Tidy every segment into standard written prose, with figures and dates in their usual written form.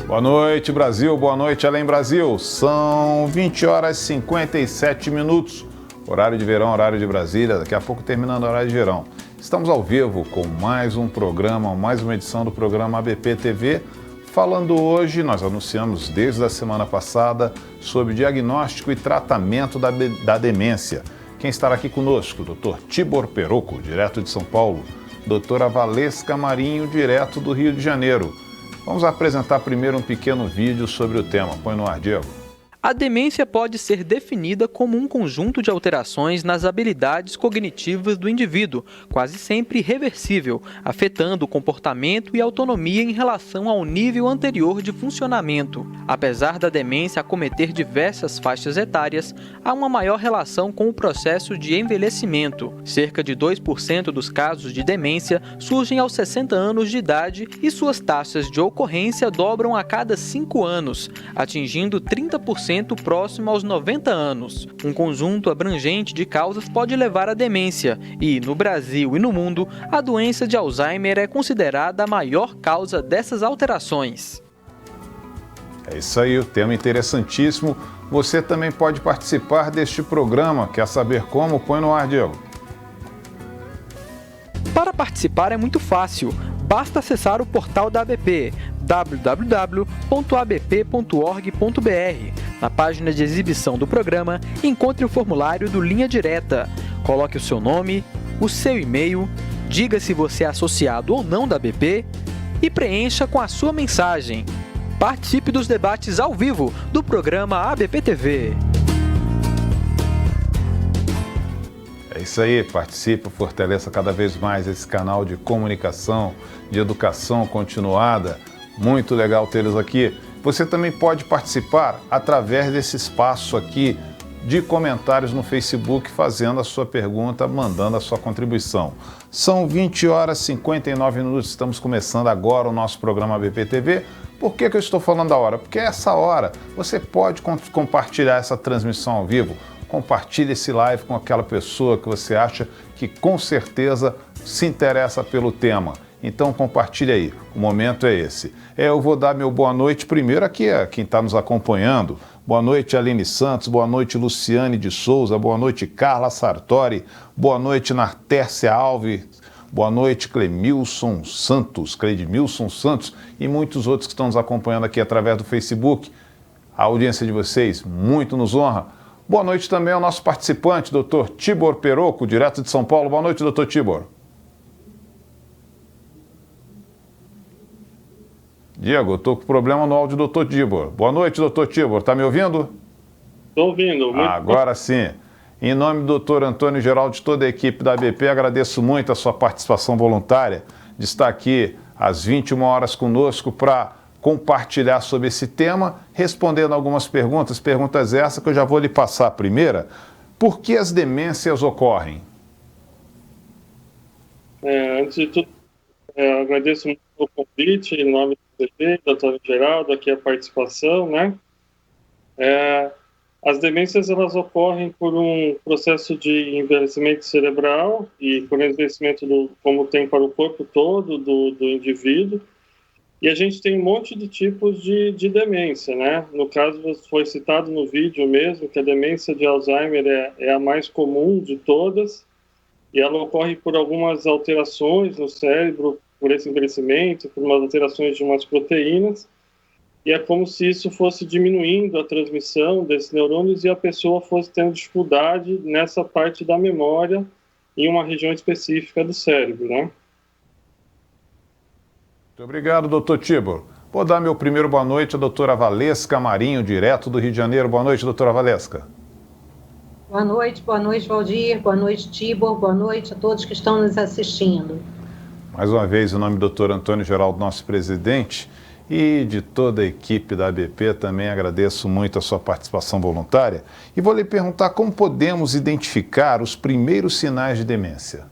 Boa noite, Brasil. Boa noite, Além Brasil. São 20 horas e 57 minutos. Horário de verão, horário de Brasília. Daqui a pouco terminando o horário de verão. Estamos ao vivo com mais um programa, mais uma edição do programa ABP TV. Falando hoje, nós anunciamos desde a semana passada sobre diagnóstico e tratamento da demência. Quem estará aqui conosco? Dr. Tibor Perocco, direto de São Paulo. Doutora Valesca Marinho, direto do Rio de Janeiro. Vamos apresentar primeiro um pequeno vídeo sobre o tema. Põe no ar, Diego. A demência pode ser definida como um conjunto de alterações nas habilidades cognitivas do indivíduo, quase sempre irreversível, afetando o comportamento e autonomia em relação ao nível anterior de funcionamento. Apesar da demência acometer diversas faixas etárias, há uma maior relação com o processo de envelhecimento. Cerca de 2% dos casos de demência surgem aos 60 anos de idade e suas taxas de ocorrência dobram a cada 5 anos, atingindo 30% próximo aos 90 anos. Um conjunto abrangente de causas pode levar à demência e, no Brasil e no mundo, a doença de Alzheimer é considerada a maior causa dessas alterações. É isso aí, o tema interessantíssimo. Você também pode participar deste programa. Quer saber como? Põe no ar, Diego. Para participar é muito fácil. Basta acessar o portal da ABP, www.abp.org.br. Na página de exibição do programa, encontre o formulário do Linha Direta. Coloque o seu nome, o seu e-mail, diga se você é associado ou não da ABP e preencha com a sua mensagem. Participe dos debates ao vivo do programa ABP TV. É isso aí, participe, fortaleça cada vez mais esse canal de comunicação, de educação continuada. Muito legal tê-los aqui. Você também pode participar através desse espaço aqui de comentários no Facebook, fazendo a sua pergunta, mandando a sua contribuição. São 20 horas e 59 minutos, estamos começando agora o nosso programa ABP TV. Por que eu estou falando da hora? Porque essa hora você pode compartilhar essa transmissão ao vivo. Compartilhe esse live com aquela pessoa que você acha que com certeza se interessa pelo tema. Então compartilhe aí, o momento é esse. Eu vou dar meu boa noite primeiro aqui a quem está nos acompanhando. Boa noite, Aline Santos, boa noite, Luciane de Souza, boa noite, Carla Sartori, boa noite, Nartércia Alves, boa noite, Clemilson Santos e muitos outros que estão nos acompanhando aqui através do Facebook. A audiência de vocês muito nos honra. Boa noite também ao nosso participante, Dr. Tibor Perocco, direto de São Paulo. Boa noite, Dr. Tibor. Diego, eu estou com problema no áudio do Dr. Tibor. Boa noite, Dr. Tibor. Está me ouvindo? Estou ouvindo. Agora sim. Em nome do Dr. Antônio Geraldo, de toda a equipe da ABP, agradeço muito a sua participação voluntária de estar aqui às 21 horas conosco para compartilhar sobre esse tema, respondendo algumas perguntas essas que eu já vou lhe passar a primeira. Por que as demências ocorrem? Antes de tudo, agradeço muito o convite, em nome do ABP, do Antônio Geraldo, aqui a participação, né? As demências, elas ocorrem por um processo de envelhecimento cerebral e por envelhecimento como tem para o corpo todo do indivíduo. E a gente tem um monte de tipos de demência, né? No caso, foi citado no vídeo mesmo que a demência de Alzheimer é a mais comum de todas e ela ocorre por algumas alterações no cérebro, por esse envelhecimento, por umas alterações de umas proteínas, e é como se isso fosse diminuindo a transmissão desses neurônios e a pessoa fosse tendo dificuldade nessa parte da memória em uma região específica do cérebro, né? Muito obrigado, doutor Tibor. Vou dar meu primeiro boa noite à doutora Valesca Marinho, direto do Rio de Janeiro. Boa noite, doutora Valesca. Boa noite, Valdir, boa noite, Tibor, boa noite a todos que estão nos assistindo. Mais uma vez, em nome do doutor Antônio Geraldo, nosso presidente, e de toda a equipe da ABP, também agradeço muito a sua participação voluntária. E vou lhe perguntar como podemos identificar os primeiros sinais de demência.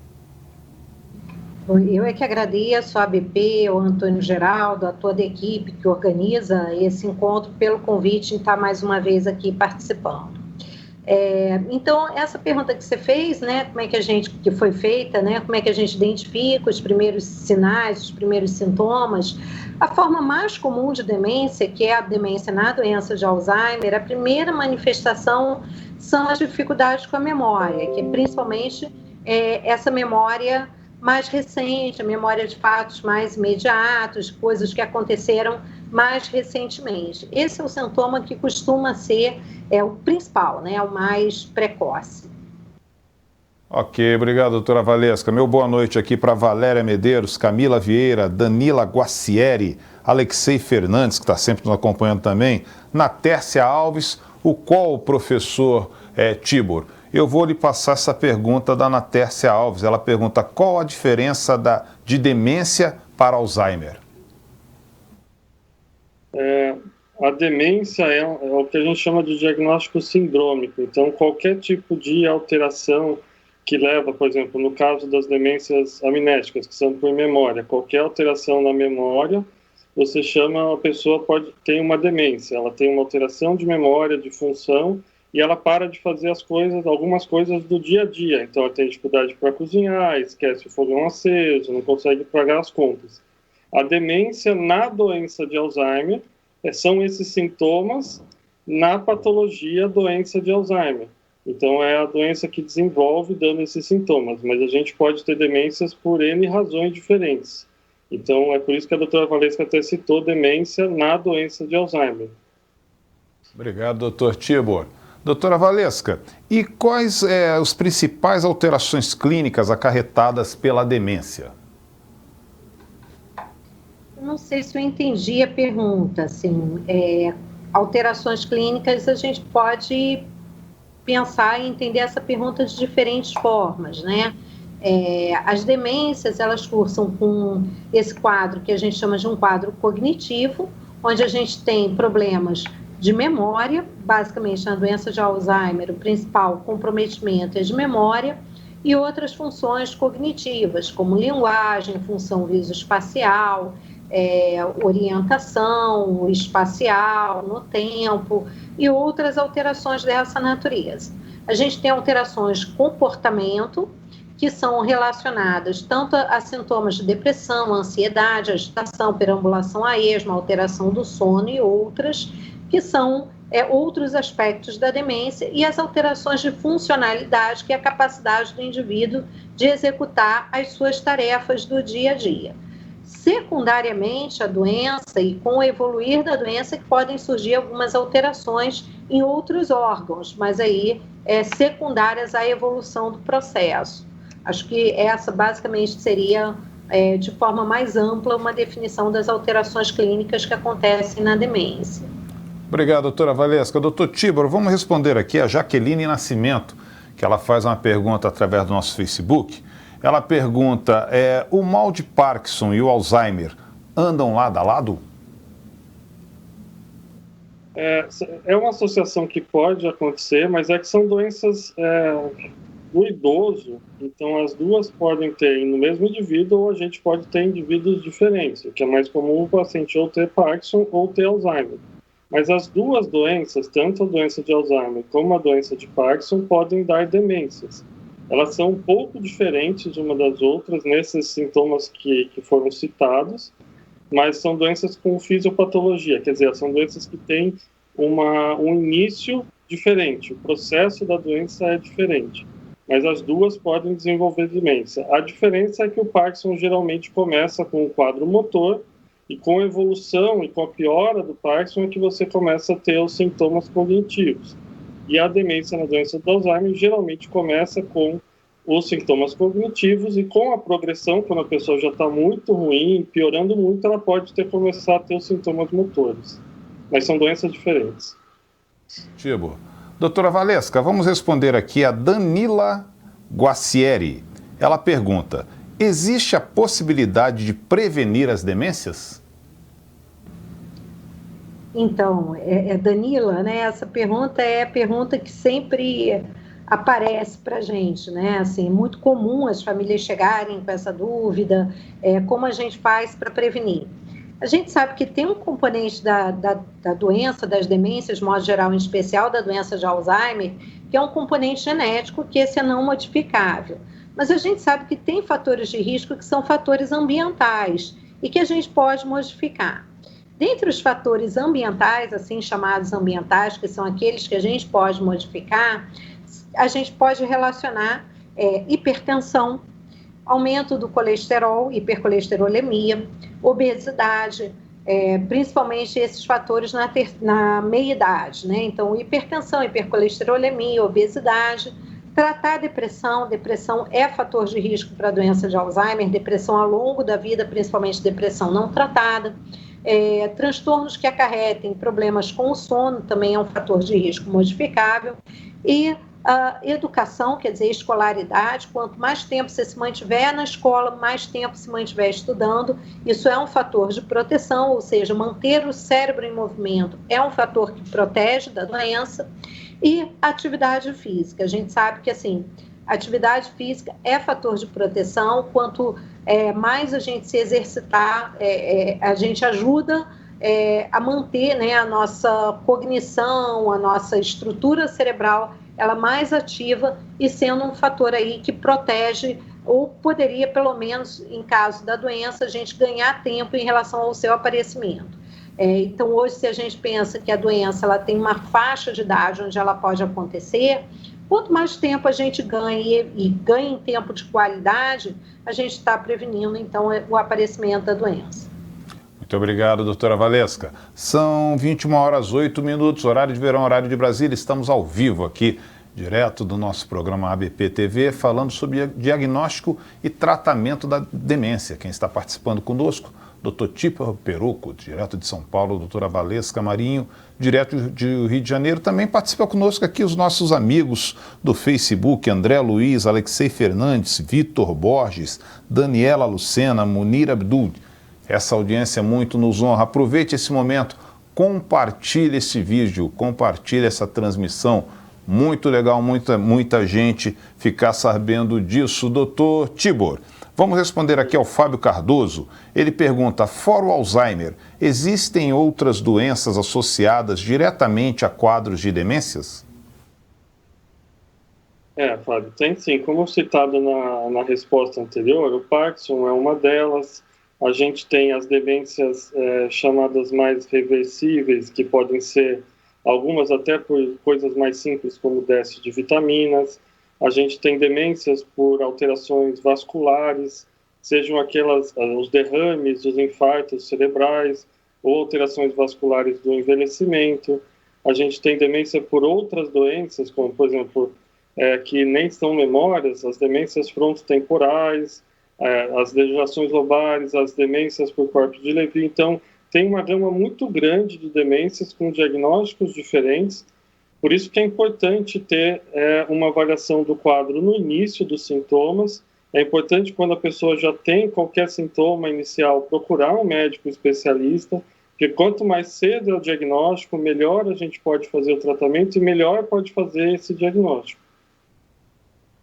Eu é que agradeço a ABP, ao Antônio Geraldo, a toda a equipe que organiza esse encontro pelo convite em estar mais uma vez aqui participando. Então, essa pergunta que você fez, né, que foi feita, né, como é que a gente identifica os primeiros sinais, os primeiros sintomas, a forma mais comum de demência, que é a demência na doença de Alzheimer, a primeira manifestação são as dificuldades com a memória, que é principalmente essa memória mais recente, a memória de fatos mais imediatos, coisas que aconteceram mais recentemente. Esse é o sintoma que costuma ser o principal, né, o mais precoce. Ok, obrigado, doutora Valesca. Meu boa noite aqui para Valéria Medeiros, Camila Vieira, Danila Guacieri, Alexei Fernandes, que está sempre nos acompanhando também, Natércia Alves, o professor Tibor. Eu vou lhe passar essa pergunta da Natércia Alves. Ela pergunta: qual a diferença de demência para Alzheimer? A demência é o que a gente chama de diagnóstico sindrômico. Então, qualquer tipo de alteração que leva, por exemplo, no caso das demências amnéticas, que são por memória, qualquer alteração na memória, você chama, a pessoa tem uma demência, ela tem uma alteração de memória, de função, e ela para de fazer algumas coisas do dia a dia. Então, ela tem dificuldade para cozinhar, esquece o fogão aceso, não consegue pagar as contas. A demência na doença de Alzheimer são esses sintomas na patologia doença de Alzheimer. Então, é a doença que desenvolve dando esses sintomas, mas a gente pode ter demências por N razões diferentes. Então, é por isso que a doutora Valesca até citou demência na doença de Alzheimer. Obrigado, doutor Tibor. Doutora Valesca, e quais as principais alterações clínicas acarretadas pela demência? Não sei se eu entendi a pergunta. Assim, alterações clínicas, a gente pode pensar e entender essa pergunta de diferentes formas, né? As demências, elas cursam com esse quadro que a gente chama de um quadro cognitivo, onde a gente tem problemas de memória, basicamente na doença de Alzheimer, o principal comprometimento é de memória, e outras funções cognitivas, como linguagem, função visoespacial, orientação espacial no tempo e outras alterações dessa natureza. A gente tem alterações de comportamento, que são relacionadas tanto a sintomas de depressão, ansiedade, agitação, perambulação a esmo, alteração do sono e outras, que são outros aspectos da demência, e as alterações de funcionalidade, que é a capacidade do indivíduo de executar as suas tarefas do dia a dia. Secundariamente, a doença e com o evoluir da doença que podem surgir algumas alterações em outros órgãos, mas aí secundárias à evolução do processo. Acho que essa basicamente seria, de forma mais ampla, uma definição das alterações clínicas que acontecem na demência. Obrigado, doutora Valesca. Doutor Tibor, vamos responder aqui a Jaqueline Nascimento, que ela faz uma pergunta através do nosso Facebook. Ela pergunta, o mal de Parkinson e o Alzheimer andam lado a lado? É uma associação que pode acontecer, mas que são doenças do idoso, então as duas podem ter no mesmo indivíduo, ou a gente pode ter indivíduos diferentes, o que é mais comum o paciente ou ter Parkinson ou ter Alzheimer. Mas as duas doenças, tanto a doença de Alzheimer como a doença de Parkinson, podem dar demências. Elas são um pouco diferentes uma das outras nesses sintomas que foram citados, mas são doenças com fisiopatologia, quer dizer, são doenças que têm um início diferente, o processo da doença é diferente, mas as duas podem desenvolver demência. A diferença é que o Parkinson geralmente começa com um quadro motor, e com a evolução e com a piora do Parkinson é que você começa a ter os sintomas cognitivos. E a demência na doença do Alzheimer geralmente começa com os sintomas cognitivos, e com a progressão, quando a pessoa já está muito ruim, piorando muito, ela pode começar a ter os sintomas motores. Mas são doenças diferentes. Tibor. Doutora Valesca, vamos responder aqui a Danila Guacieri. Ela pergunta: existe a possibilidade de prevenir as demências? Então, Danila, né, essa pergunta é a pergunta que sempre aparece para a gente, né? Assim, muito comum as famílias chegarem com essa dúvida, como a gente faz para prevenir. A gente sabe que tem um componente da doença, das demências, de modo geral, em especial da doença de Alzheimer, que é um componente genético, que esse é não modificável. Mas a gente sabe que tem fatores de risco que são fatores ambientais e que a gente pode modificar. Dentre os fatores ambientais, assim chamados ambientais, que são aqueles que a gente pode modificar, a gente pode relacionar hipertensão, aumento do colesterol, hipercolesterolemia, obesidade, principalmente esses fatores na meia-idade, né? Então, hipertensão, hipercolesterolemia, obesidade. Tratar a depressão é fator de risco para a doença de Alzheimer, depressão ao longo da vida, principalmente depressão não tratada. Transtornos que acarretem problemas com o sono também é um fator de risco modificável. E a educação, quer dizer, escolaridade, quanto mais tempo você se mantiver na escola, mais tempo se mantiver estudando, isso é um fator de proteção, ou seja, manter o cérebro em movimento é um fator que protege da doença. E atividade física, a gente sabe que, assim, atividade física é fator de proteção, quanto mais a gente se exercitar, a gente ajuda a manter, né, a nossa cognição, a nossa estrutura cerebral, ela mais ativa e sendo um fator aí que protege, ou poderia, pelo menos, em caso da doença, a gente ganhar tempo em relação ao seu aparecimento. Então, hoje, se a gente pensa que a doença ela tem uma faixa de idade onde ela pode acontecer, quanto mais tempo a gente ganha e ganha em tempo de qualidade, a gente está prevenindo, então, o aparecimento da doença. Muito obrigado, doutora Valesca. São 21h08, horário de verão, horário de Brasília. Estamos ao vivo aqui, direto do nosso programa ABP TV, falando sobre diagnóstico e tratamento da demência. Quem está participando conosco, doutor Tíbor Perucco, direto de São Paulo, doutora Valesca Marinho, direto de Rio de Janeiro. Também participa conosco aqui os nossos amigos do Facebook, André Luiz, Alexei Fernandes, Vitor Borges, Daniela Lucena, Munir Abdul. Essa audiência muito nos honra. Aproveite esse momento, compartilhe esse vídeo, compartilhe essa transmissão. Muito legal, muita gente ficar sabendo disso. Doutor Tíbor, vamos responder aqui ao Fábio Cardoso. Ele pergunta, fora o Alzheimer, existem outras doenças associadas diretamente a quadros de demências? Fábio, tem sim. Como citado na resposta anterior, o Parkinson é uma delas. A gente tem as demências chamadas mais reversíveis, que podem ser algumas até por coisas mais simples, como déficit de vitaminas. A gente tem demências por alterações vasculares, sejam os derrames, os infartos cerebrais, ou alterações vasculares do envelhecimento. A gente tem demência por outras doenças, como, por exemplo, que nem são memórias, as demências frontotemporais, as degenerações lobares, as demências por corpo de Levy. Então, tem uma gama muito grande de demências com diagnósticos diferentes. Por isso que é importante ter uma avaliação do quadro no início dos sintomas. É importante, quando a pessoa já tem qualquer sintoma inicial, procurar um médico especialista, porque quanto mais cedo é o diagnóstico, melhor a gente pode fazer o tratamento e melhor pode fazer esse diagnóstico.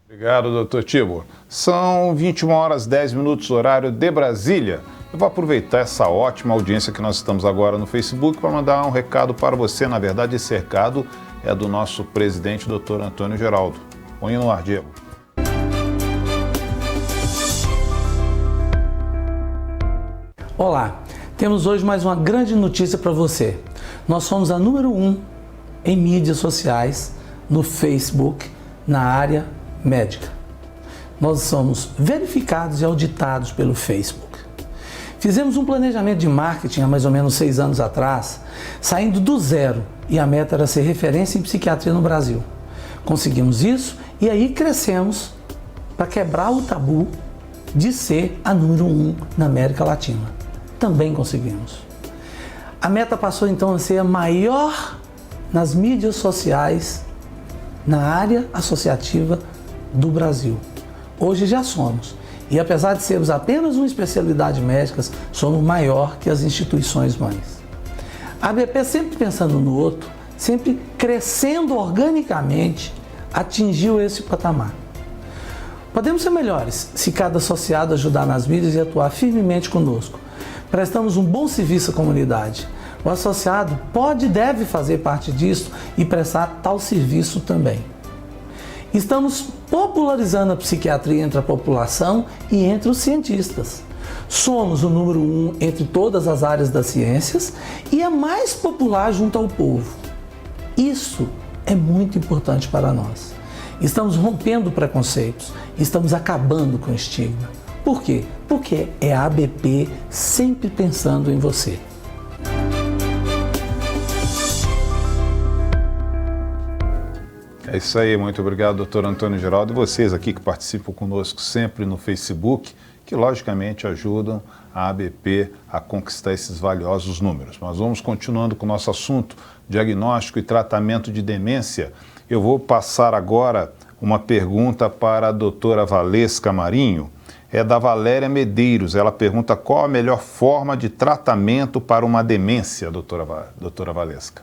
Obrigado, doutor Tíbor. São 21h10, horário de Brasília. Eu vou aproveitar essa ótima audiência que nós estamos agora no Facebook para mandar um recado para você. Na verdade, esse recado é do nosso presidente, doutor Antônio Geraldo. Põe no ar, Diego. Olá, temos hoje mais uma grande notícia para você. Nós somos a número 1 em mídias sociais, no Facebook, na área médica. Nós somos verificados e auditados pelo Facebook. Fizemos um planejamento de marketing há mais ou menos 6 anos atrás, saindo do zero, e a meta era ser referência em psiquiatria no Brasil. Conseguimos isso e aí crescemos para quebrar o tabu de ser a número 1 na América Latina. Também conseguimos. A meta passou então a ser a maior nas mídias sociais, na área associativa do Brasil. Hoje já somos. E apesar de sermos apenas uma especialidade médica, somos maior que as instituições mães. A ABP, sempre pensando no outro, sempre crescendo organicamente, atingiu esse patamar. Podemos ser melhores se cada associado ajudar nas mídias e atuar firmemente conosco. prestamos um bom serviço à comunidade. O associado pode e deve fazer parte disso e prestar tal serviço também. Estamos popularizando a psiquiatria entre a população e entre os cientistas. Somos o número 1 entre todas as áreas das ciências e a mais popular junto ao povo. Isso é muito importante para nós. Estamos rompendo preconceitos, estamos acabando com o estigma. Por quê? Porque é a ABP sempre pensando em você. É isso aí, muito obrigado, doutor Antônio Geraldo, e vocês aqui que participam conosco sempre no Facebook, que logicamente ajudam a ABP a conquistar esses valiosos números. Mas vamos continuando com o nosso assunto, diagnóstico e tratamento de demência. Eu vou passar agora uma pergunta para a doutora Valesca Marinho, é da Valéria Medeiros. Ela pergunta qual a melhor forma de tratamento para uma demência, doutora Valesca.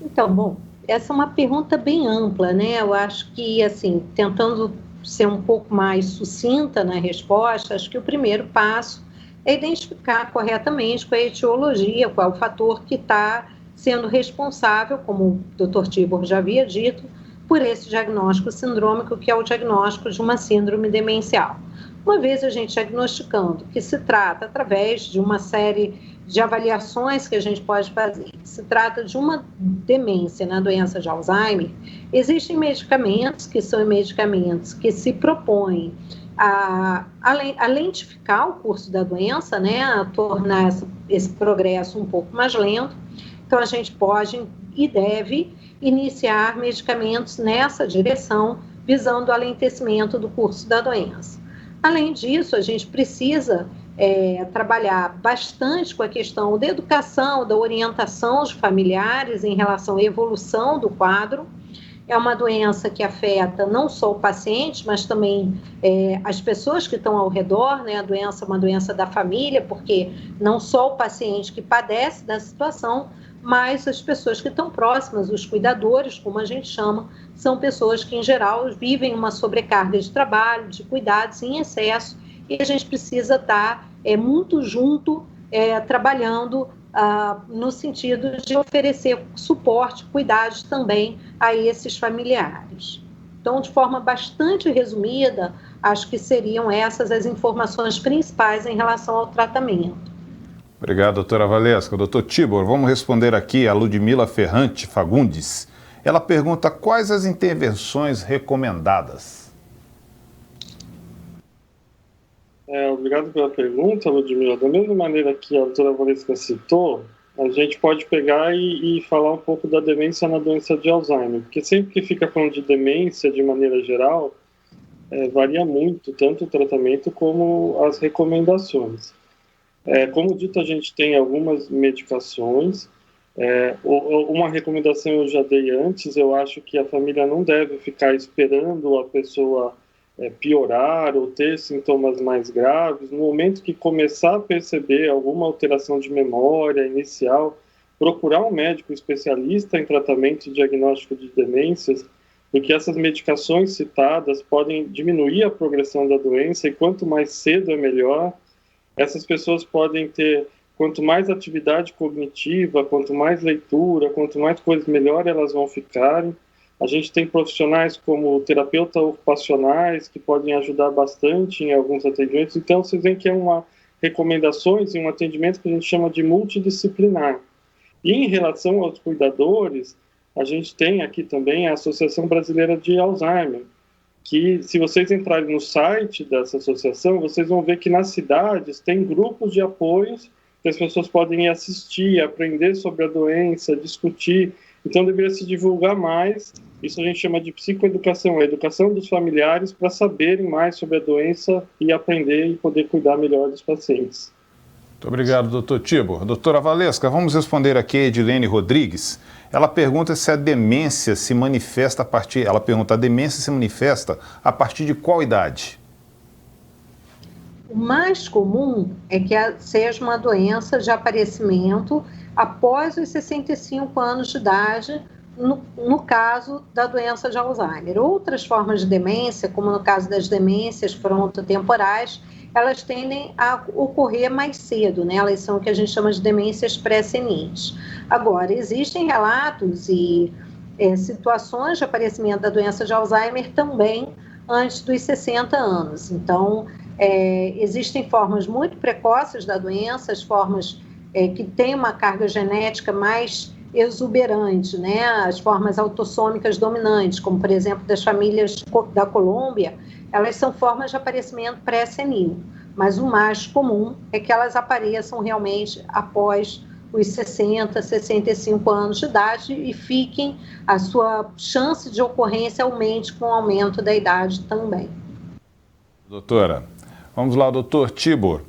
Então, bom, essa é uma pergunta bem ampla, né? Eu acho que, assim, tentando ser um pouco mais sucinta na resposta, acho que o primeiro passo é identificar corretamente qual é a etiologia, qual é o fator que está sendo responsável, como o Dr. Tibor já havia dito, por esse diagnóstico sindrômico, que é o diagnóstico de uma síndrome demencial. Uma vez a gente diagnosticando que se trata, através de uma série de avaliações que a gente pode fazer, se trata de uma demência na doença de Alzheimer, existem medicamentos que são medicamentos que se propõem a lentificar o curso da doença, né, a tornar esse progresso um pouco mais lento. Então, a gente pode e deve iniciar medicamentos nessa direção, visando o alentecimento do curso da doença. Além disso, a gente precisa trabalhar bastante com a questão da educação, da orientação dos familiares em relação à evolução do quadro. É uma doença que afeta não só o paciente, mas também as pessoas que estão ao redor, né? A doença é uma doença da família, porque não só o paciente que padece da situação, mas as pessoas que estão próximas, os cuidadores, como a gente chama, são pessoas que, em geral, vivem uma sobrecarga de trabalho, de cuidados em excesso, e a gente precisa estar muito junto, trabalhando no sentido de oferecer suporte, cuidados também a esses familiares. Então, de forma bastante resumida, acho que seriam essas as informações principais em relação ao tratamento. Obrigado, doutora Valesca. Doutor Tibor, vamos responder aqui a Ludmila Ferrante Fagundes. Ela pergunta quais as intervenções recomendadas. Obrigado pela pergunta, Ludmila. Da mesma maneira que a doutora Valesca citou, a gente pode pegar e falar um pouco da demência na doença de Alzheimer, porque sempre que fica falando de demência de maneira geral, varia muito, tanto o tratamento como as recomendações. Como dito, a gente tem algumas medicações. Uma recomendação eu já dei antes, eu acho que a família não deve ficar esperando a pessoa piorar ou ter sintomas mais graves. No momento que começar a perceber alguma alteração de memória inicial, procurar um médico especialista em tratamento e diagnóstico de demências, porque essas medicações citadas podem diminuir a progressão da doença e quanto mais cedo é melhor. Essas pessoas podem ter, quanto mais atividade cognitiva, quanto mais leitura, quanto mais coisas, melhor elas vão ficarem. A gente tem profissionais como terapeutas ocupacionais que podem ajudar bastante em alguns atendimentos. Então, vocês veem que é uma recomendações e um atendimento que a gente chama de multidisciplinar. E em relação aos cuidadores, a gente tem aqui também a Associação Brasileira de Alzheimer, que se vocês entrarem no site dessa associação, vocês vão ver que nas cidades tem grupos de apoios que as pessoas podem ir assistir, aprender sobre a doença, discutir. Então deveria se divulgar mais. Isso a gente chama de psicoeducação, a educação dos familiares para saberem mais sobre a doença e aprender e poder cuidar melhor dos pacientes. Muito obrigado, doutor Tibor. Doutora Valesca, vamos responder aqui a Edilene Rodrigues. Ela pergunta se a demência se manifesta a demência se manifesta a partir de qual idade? O mais comum é que seja uma doença de aparecimento após os 65 anos de idade, no caso da doença de Alzheimer. Outras formas de demência, como no caso das demências frontotemporais, elas tendem a ocorrer mais cedo, né? Elas são o que a gente chama de demências pré-seniles. Agora, existem relatos e situações de aparecimento da doença de Alzheimer também antes dos 60 anos. Então, existem formas muito precoces da doença, as formas que têm uma carga genética mais exuberante, né? As formas autossômicas dominantes, como, por exemplo, das famílias da Colômbia, elas são formas de aparecimento pré-senil, mas o mais comum é que elas apareçam realmente após os 60, 65 anos de idade e a sua chance de ocorrência aumente com o aumento da idade também. Doutora, vamos lá, doutor Tibor.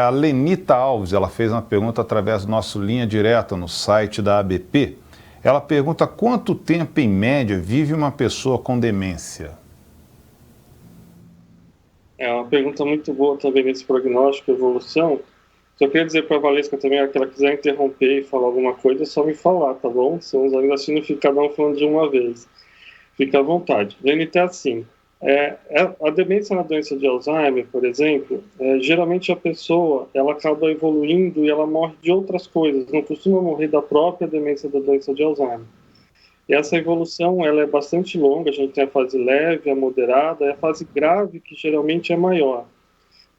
A Lenita Alves, ela fez uma pergunta através do nosso Linha Direta no site da ABP. Ela pergunta quanto tempo, em média, vive uma pessoa com demência? É uma pergunta muito boa também nesse prognóstico, evolução. Só queria dizer para a Valesca também, que ela quiser interromper e falar alguma coisa, é só me falar, tá bom? Estamos ainda assim, não fica cada um falando de uma vez. Fica à vontade. Lenita é assim. A demência na doença de Alzheimer, por exemplo, geralmente a pessoa ela acaba evoluindo e ela morre de outras coisas, não costuma morrer da própria demência da doença de Alzheimer. E essa evolução ela é bastante longa, a gente tem a fase leve, a moderada, e a fase grave, que geralmente é maior.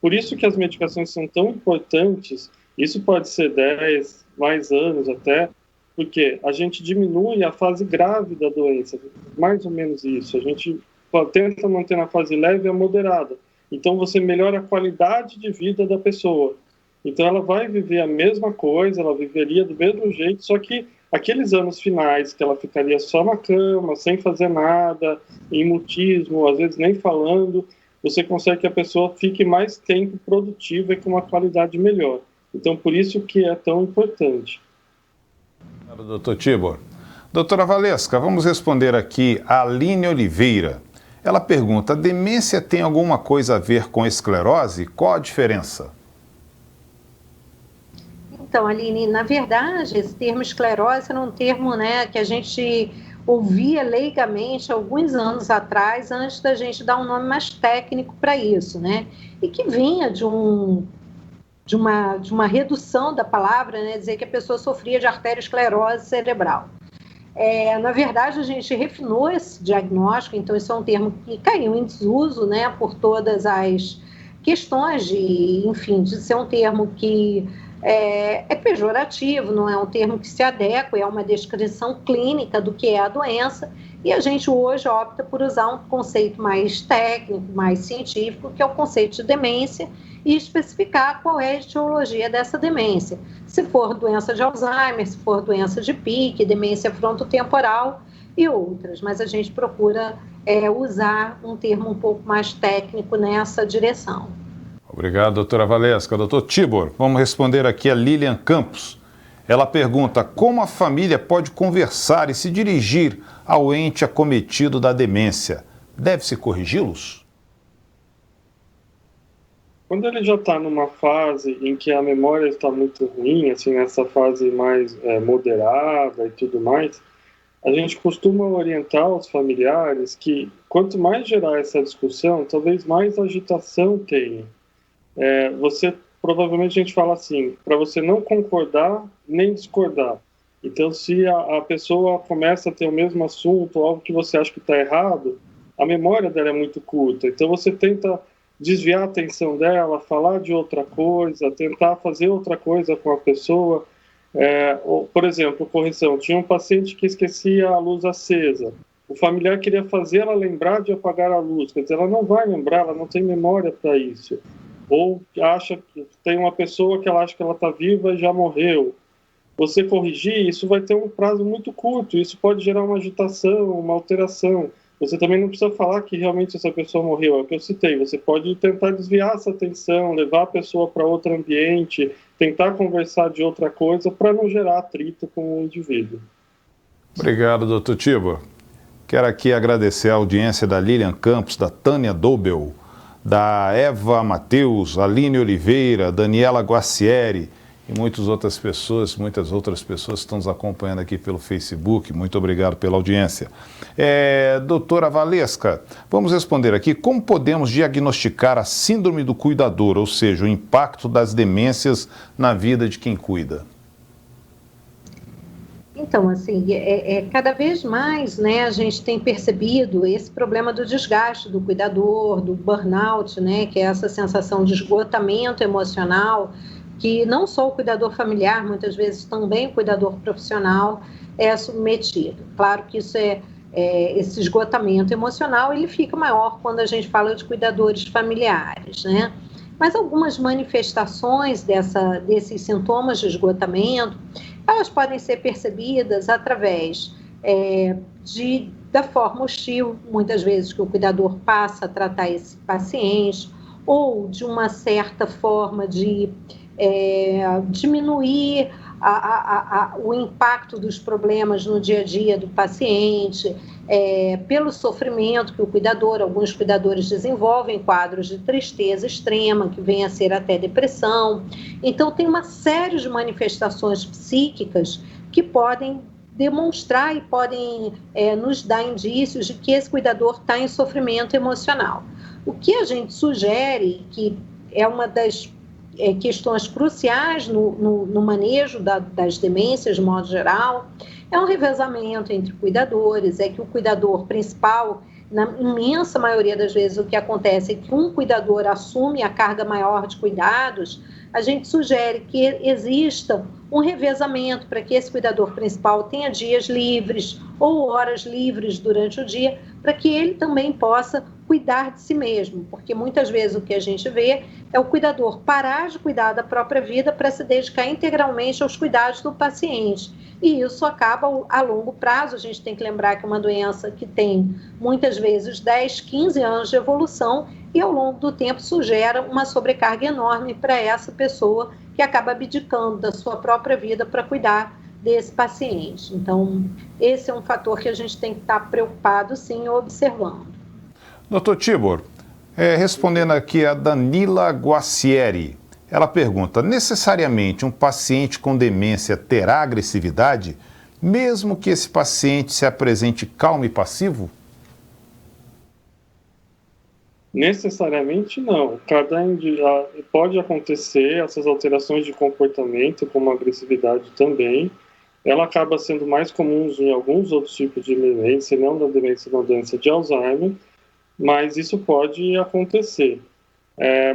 Por isso que as medicações são tão importantes, isso pode ser 10, mais anos até, porque a gente diminui a fase grave da doença, mais ou menos isso, a gente tenta manter na fase leve a moderada. Então, você melhora a qualidade de vida da pessoa. Então, ela vai viver a mesma coisa, ela viveria do mesmo jeito, só que aqueles anos finais que ela ficaria só na cama, sem fazer nada, em mutismo, às vezes nem falando, você consegue que a pessoa fique mais tempo produtiva e com uma qualidade melhor. Então, por isso que é tão importante. Doutor Tibor. Doutora Valesca, vamos responder aqui a Aline Oliveira. Ela pergunta, a demência tem alguma coisa a ver com esclerose? Qual a diferença? Então, Aline, na verdade, esse termo esclerose era um termo, né, que a gente ouvia leigamente alguns anos atrás, antes da gente dar um nome mais técnico para isso, né? E que vinha de uma redução da palavra, né, dizer que a pessoa sofria de arteriosclerose cerebral. Na verdade, a gente refinou esse diagnóstico, então isso é um termo que caiu em desuso, né, por todas as questões de ser um termo que é pejorativo, não é um termo que se adequa, é uma descrição clínica do que é a doença, e a gente hoje opta por usar um conceito mais técnico, mais científico, que é o conceito de demência, e especificar qual é a etiologia dessa demência. Se for doença de Alzheimer, se for doença de Pique, demência frontotemporal e outras, mas a gente procura usar um termo um pouco mais técnico nessa direção. Obrigado, doutora Valesca. Doutor Tibor, vamos responder aqui a Lilian Campos. Ela pergunta como a família pode conversar e se dirigir ao ente acometido da demência. Deve-se corrigi-los? Quando ele já está numa fase em que a memória está muito ruim, assim, nessa fase mais moderada e tudo mais, a gente costuma orientar os familiares que quanto mais gerar essa discussão, talvez mais agitação tenha. Provavelmente a gente fala assim, para você não concordar nem discordar. Então, se a pessoa começa a ter o mesmo assunto, algo que você acha que está errado, a memória dela é muito curta. Então, você tenta desviar a atenção dela, falar de outra coisa, tentar fazer outra coisa com a pessoa. Por exemplo, correção, tinha um paciente que esquecia a luz acesa. O familiar queria fazer ela lembrar de apagar a luz, quer dizer, ela não vai lembrar, ela não tem memória para isso. Ou acha que tem uma pessoa que ela acha que ela está viva e já morreu. Você corrigir, isso vai ter um prazo muito curto, isso pode gerar uma agitação, uma alteração. Você também não precisa falar que realmente essa pessoa morreu, é o que eu citei. Você pode tentar desviar essa atenção, levar a pessoa para outro ambiente, tentar conversar de outra coisa para não gerar atrito com o indivíduo. Obrigado, doutor Tibor. Quero aqui agradecer a audiência da Lilian Campos, da Tânia Dobel, da Eva Mateus, Aline Oliveira, Daniela Guacieri, e muitas outras pessoas estão nos acompanhando aqui pelo Facebook. Muito obrigado pela audiência. Doutora Valesca, vamos responder aqui: como podemos diagnosticar a síndrome do cuidador, ou seja, o impacto das demências na vida de quem cuida? Então, assim, cada vez mais, né, a gente tem percebido esse problema do desgaste do cuidador, do burnout, né, que é essa sensação de esgotamento emocional, que não só o cuidador familiar, muitas vezes também o cuidador profissional é submetido. Claro que esse esgotamento emocional, ele fica maior quando a gente fala de cuidadores familiares, né? Mas algumas manifestações desses sintomas de esgotamento, elas podem ser percebidas através da forma hostil, muitas vezes, que o cuidador passa a tratar esse paciente, ou de uma certa forma de diminuir o impacto dos problemas no dia a dia do paciente, pelo sofrimento que o cuidador, alguns cuidadores desenvolvem quadros de tristeza extrema, que vem a ser até depressão. Então, tem uma série de manifestações psíquicas que podem demonstrar e podem nos dar indícios de que esse cuidador está em sofrimento emocional. O que a gente sugere, que é uma das questões cruciais no manejo das demências, de modo geral, é um revezamento entre cuidadores, é que o cuidador principal, na imensa maioria das vezes, o que acontece é que um cuidador assume a carga maior de cuidados. A gente sugere que exista um revezamento para que esse cuidador principal tenha dias livres ou horas livres durante o dia, para que ele também possa cuidar de si mesmo, porque muitas vezes o que a gente vê é o cuidador parar de cuidar da própria vida para se dedicar integralmente aos cuidados do paciente. E isso acaba a longo prazo. A gente tem que lembrar que é uma doença que tem muitas vezes 10, 15 anos de evolução e ao longo do tempo isso gera uma sobrecarga enorme para essa pessoa que acaba abdicando da sua própria vida para cuidar desse paciente. Então, esse é um fator que a gente tem que estar preocupado, sim, observando. Doutor Tibor, respondendo aqui a Danila Guacieri, ela pergunta: necessariamente um paciente com demência terá agressividade, mesmo que esse paciente se apresente calmo e passivo? Necessariamente não. Pode acontecer essas alterações de comportamento, como a agressividade também. Ela acaba sendo mais comum em alguns outros tipos de demência, não na doença de Alzheimer, mas isso pode acontecer.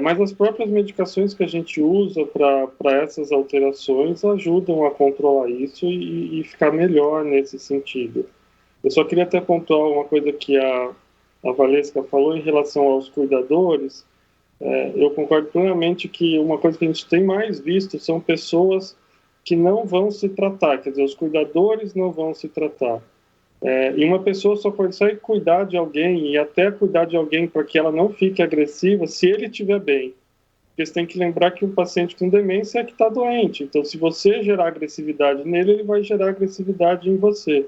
Mas as próprias medicações que a gente usa para essas alterações ajudam a controlar isso e ficar melhor nesse sentido. Eu só queria até pontuar uma coisa que a Valesca falou em relação aos cuidadores. Eu concordo plenamente que uma coisa que a gente tem mais visto são pessoas que não vão se tratar, quer dizer, os cuidadores não vão se tratar. E uma pessoa só consegue cuidar de alguém e até cuidar de alguém para que ela não fique agressiva se ele estiver bem. Porque você tem que lembrar que o paciente com demência é que está doente. Então, se você gerar agressividade nele, ele vai gerar agressividade em você.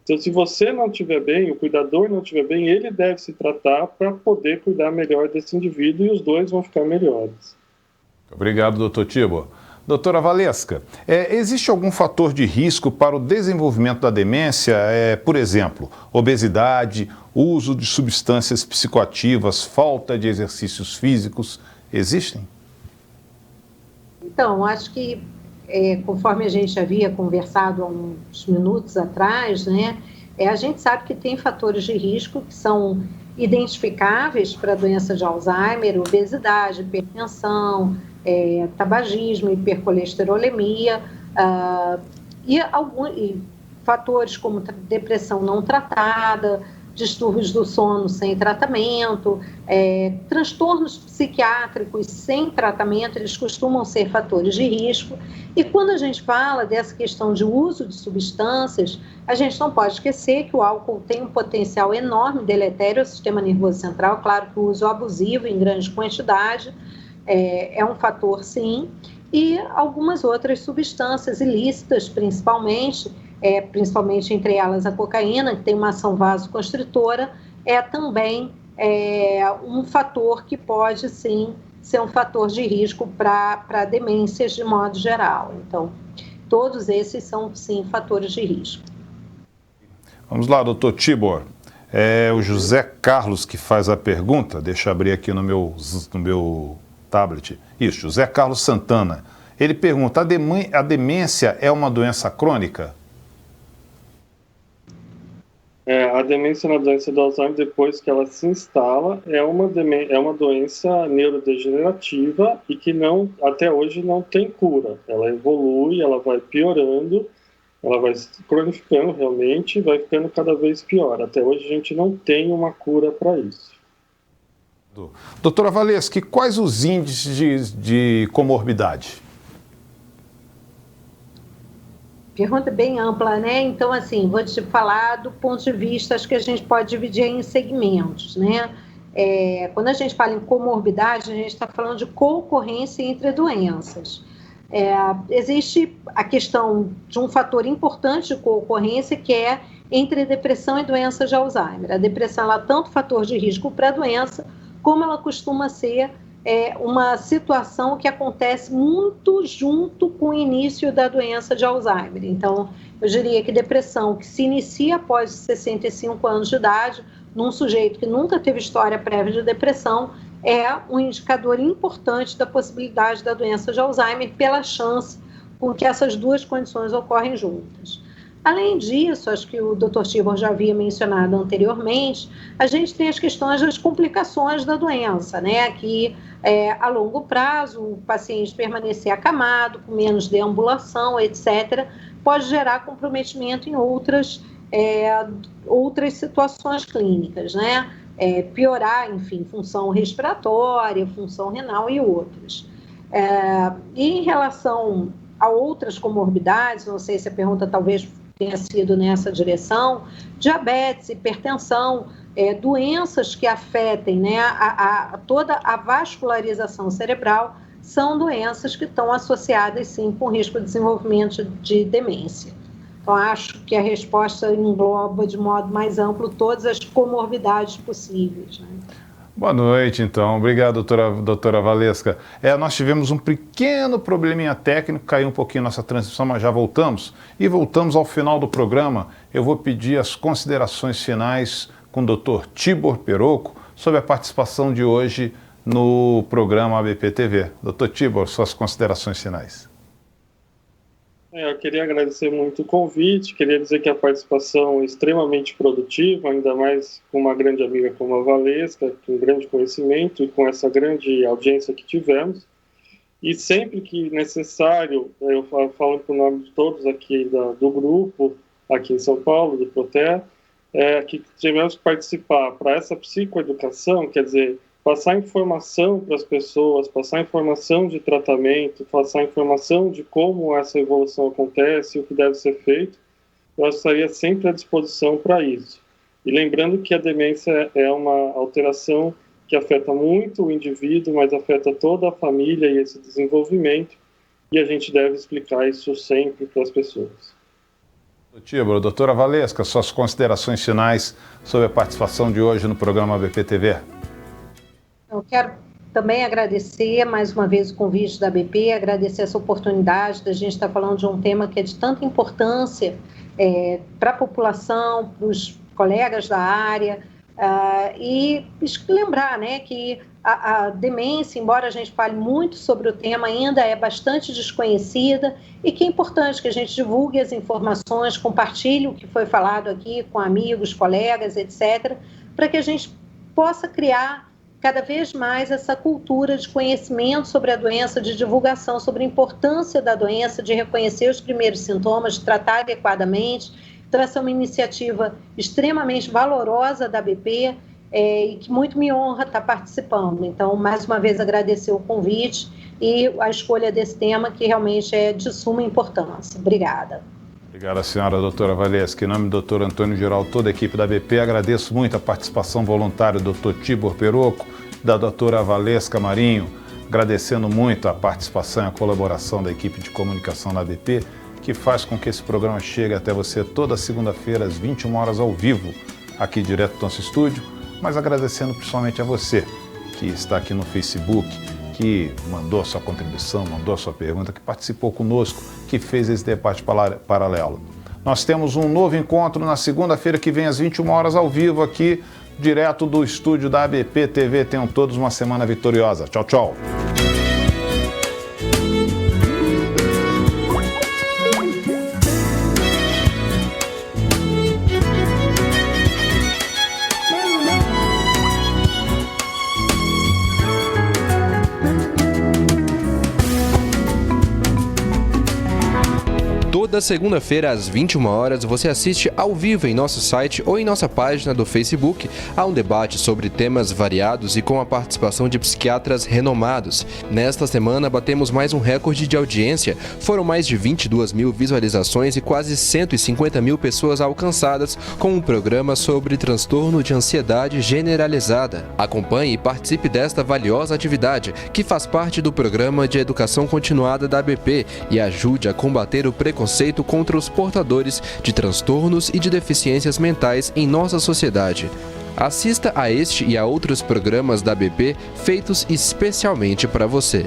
Então, se você não estiver bem, o cuidador não estiver bem, ele deve se tratar para poder cuidar melhor desse indivíduo e os dois vão ficar melhores. Obrigado, doutor Tibor. Doutora Valesca, existe algum fator de risco para o desenvolvimento da demência? Por exemplo, obesidade, uso de substâncias psicoativas, falta de exercícios físicos, existem? Então, acho que, conforme a gente havia conversado há uns minutos atrás, né, a gente sabe que tem fatores de risco que são identificáveis para a doença de Alzheimer: obesidade, hipertensão, tabagismo, hipercolesterolemia, e fatores como depressão não tratada, distúrbios do sono sem tratamento, transtornos psiquiátricos sem tratamento, eles costumam ser fatores de risco. E quando a gente fala dessa questão de uso de substâncias, a gente não pode esquecer que o álcool tem um potencial enorme deletério ao sistema nervoso central. Claro que o uso abusivo em grande quantidade é um fator, sim, e algumas outras substâncias ilícitas, principalmente entre elas a cocaína, que tem uma ação vasoconstritora, também um fator que pode, sim, ser um fator de risco para demências de modo geral. Então, todos esses são, sim, fatores de risco. Vamos lá, doutor Tibor. É o José Carlos que faz a pergunta. Deixa eu abrir aqui no meu tablet. Isso, José Carlos Santana. Ele pergunta, a demência é uma doença crônica? A demência na doença do Alzheimer, depois que ela se instala, é uma doença neurodegenerativa e que até hoje não tem cura. Ela evolui, ela vai piorando, ela vai se cronificando realmente, vai ficando cada vez pior. Até hoje a gente não tem uma cura para isso. Doutora Valeschi, quais os índices de comorbidade? Pergunta bem ampla, né? Então, assim, vou te falar do ponto de vista, acho que a gente pode dividir em segmentos, né? Quando a gente fala em comorbidade, a gente está falando de concorrência entre doenças. Existe a questão de um fator importante de concorrência, que é entre depressão e doença de Alzheimer. A depressão ela é tanto fator de risco para a doença, como ela costuma ser uma situação que acontece muito junto com o início da doença de Alzheimer. Então, eu diria que depressão que se inicia após 65 anos de idade, num sujeito que nunca teve história prévia de depressão, é um indicador importante da possibilidade da doença de Alzheimer pela chance com que essas duas condições ocorrem juntas. Além disso, acho que o Dr. Tibor já havia mencionado anteriormente, a gente tem as questões das complicações da doença, né? Que a longo prazo, o paciente permanecer acamado, com menos deambulação, etc., pode gerar comprometimento em outras situações clínicas, né? Piorar, enfim, função respiratória, função renal e outras. E em relação a outras comorbidades, não sei se a pergunta talvez tenha sido nessa direção, diabetes, hipertensão, doenças que afetem, né, toda a vascularização cerebral, são doenças que estão associadas, sim, com risco de desenvolvimento de demência. Então, acho que a resposta engloba de modo mais amplo todas as comorbidades possíveis, né? Boa noite, então. Obrigado, doutora Valesca. Nós tivemos um pequeno probleminha técnico, caiu um pouquinho nossa transmissão, mas já voltamos. E voltamos ao final do programa. Eu vou pedir as considerações finais com o doutor Tibor Peroco sobre a participação de hoje no programa ABP TV. Doutor Tibor, suas considerações finais. Eu queria agradecer muito o convite, queria dizer que a participação é extremamente produtiva, ainda mais com uma grande amiga como a Valesca, com grande conhecimento e com essa grande audiência que tivemos. E sempre que necessário, eu falo por nome de todos aqui do grupo, aqui em São Paulo, do Proter, que tivemos que participar para essa psicoeducação, quer dizer, passar informação para as pessoas, passar informação de tratamento, passar informação de como essa evolução acontece, o que deve ser feito, eu estaria sempre à disposição para isso. E lembrando que a demência é uma alteração que afeta muito o indivíduo, mas afeta toda a família e esse desenvolvimento, e a gente deve explicar isso sempre para as pessoas. Tibor, doutora Valesca, suas considerações finais sobre a participação de hoje no programa ABP TV. Eu quero também agradecer mais uma vez o convite da ABP, agradecer essa oportunidade da gente estar falando de um tema que é de tanta importância para a população, para os colegas da área, e lembrar, né, que a demência, embora a gente fale muito sobre o tema, ainda é bastante desconhecida e que é importante que a gente divulgue as informações, compartilhe o que foi falado aqui com amigos, colegas, etc., para que a gente possa criar cada vez mais essa cultura de conhecimento sobre a doença, de divulgação sobre a importância da doença, de reconhecer os primeiros sintomas, de tratar adequadamente. Então, essa é uma iniciativa extremamente valorosa da ABP e que muito me honra estar participando. Então, mais uma vez, agradecer o convite e a escolha desse tema, que realmente é de suma importância. Obrigada. Obrigada, senhora doutora Valesca. Em nome do doutor Antônio Geral, toda a equipe da ABP, agradeço muito a participação voluntária do doutor Tibor Peroco, da doutora Valesca Marinho, agradecendo muito a participação e a colaboração da equipe de comunicação da ABP, que faz com que esse programa chegue até você toda segunda-feira, às 21 horas, ao vivo, aqui direto do nosso estúdio, mas agradecendo principalmente a você, que está aqui no Facebook, que mandou a sua contribuição, mandou a sua pergunta, que participou conosco, que fez esse debate paralelo. Nós temos um novo encontro na segunda-feira que vem às 21 horas ao vivo aqui, direto do estúdio da ABP TV. Tenham todos uma semana vitoriosa. Tchau, tchau. Toda segunda-feira, às 21 horas, você assiste ao vivo em nosso site ou em nossa página do Facebook a um debate sobre temas variados e com a participação de psiquiatras renomados. Nesta semana, batemos mais um recorde de audiência. Foram mais de 22 mil visualizações e quase 150 mil pessoas alcançadas com um programa sobre transtorno de ansiedade generalizada. Acompanhe e participe desta valiosa atividade, que faz parte do programa de educação continuada da ABP e ajude a combater o preconceito contra os portadores de transtornos e de deficiências mentais em nossa sociedade. Assista a este e a outros programas da ABP feitos especialmente para você.